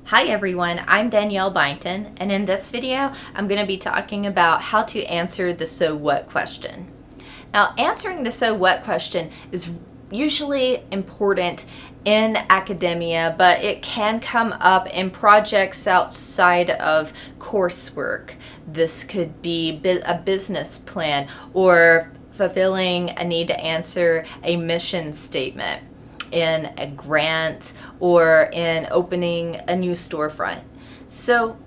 Hi everyone, I'm Danielle Byington, and in this video I'm going to be talking about how to answer the so what question. Now, answering the so what question is usually important in academia, but it can come up in projects outside of coursework. This could be a business plan or fulfilling a need to answer a mission statement in a grant or in opening a new storefront. So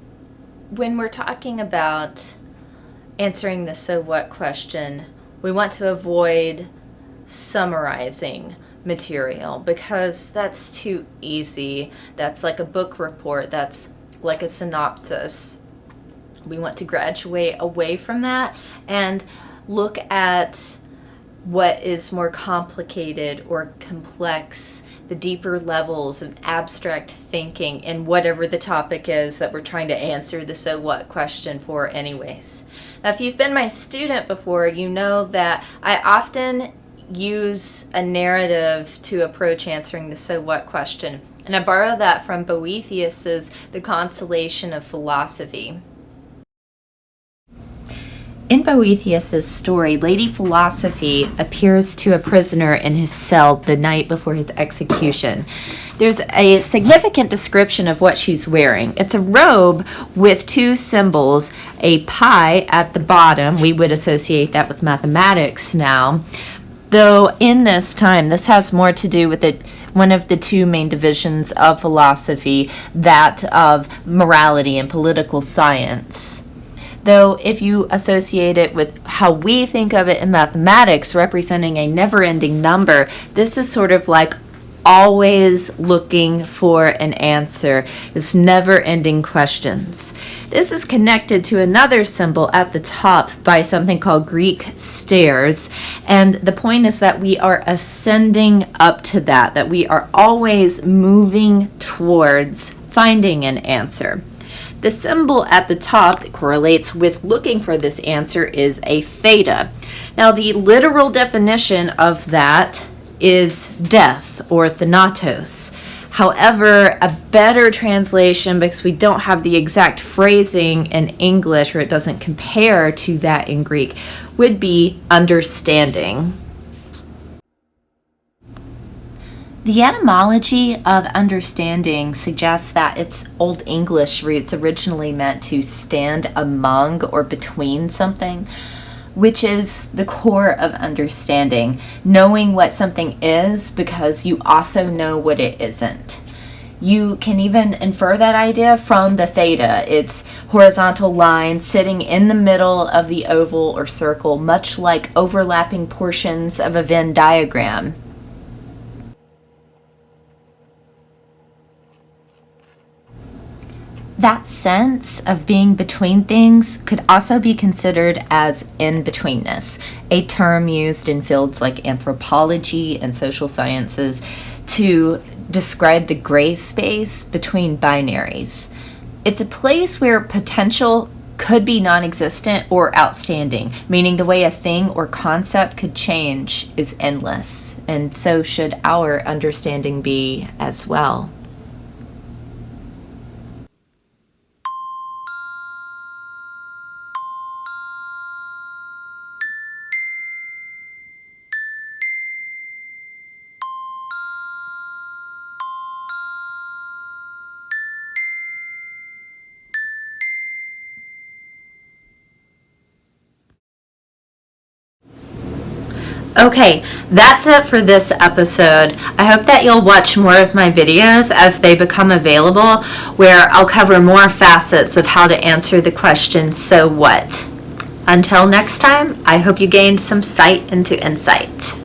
when we're talking about answering the so what question, we want to avoid summarizing material because that's too easy. That's like a book report, that's like a synopsis. We want to graduate away from that and look at what is more complicated or complex, the deeper levels of abstract thinking in whatever the topic is that we're trying to answer the so what question for anyways. Now, if you've been my student before, you know that I often use a narrative to approach answering the so what question, and I borrow that from Boethius's The Consolation of Philosophy. In Boethius's story, Lady Philosophy appears to a prisoner in his cell the night before his execution. There's a significant description of what she's wearing. It's a robe with two symbols, a pi at the bottom. We would associate that with mathematics now, though in this time this has more to do with one of the two main divisions of philosophy, that of morality and political science. Though if you associate it with how we think of it in mathematics, representing a never-ending number, this is sort of like always looking for an answer. It's never-ending questions. This is connected to another symbol at the top by something called Greek stairs, and the point is that we are ascending up to that we are always moving towards finding an answer. The symbol at the top that correlates with looking for this answer is a theta. Now, the literal definition of that is death or thanatos. However, a better translation, because we don't have the exact phrasing in English or it doesn't compare to that in Greek, would be understanding. The etymology of understanding suggests that its Old English roots originally meant to stand among or between something, which is the core of understanding, knowing what something is because you also know what it isn't. You can even infer that idea from the theta. It's horizontal line sitting in the middle of the oval or circle, much like overlapping portions of a Venn diagram. That sense of being between things could also be considered as in-betweenness, a term used in fields like anthropology and social sciences to describe the gray space between binaries. It's a place where potential could be non-existent or outstanding, meaning the way a thing or concept could change is endless, and so should our understanding be as well. Okay, that's it for this episode. I hope that you'll watch more of my videos as they become available, where I'll cover more facets of how to answer the question, so what? Until next time, I hope you gained some sight into insight.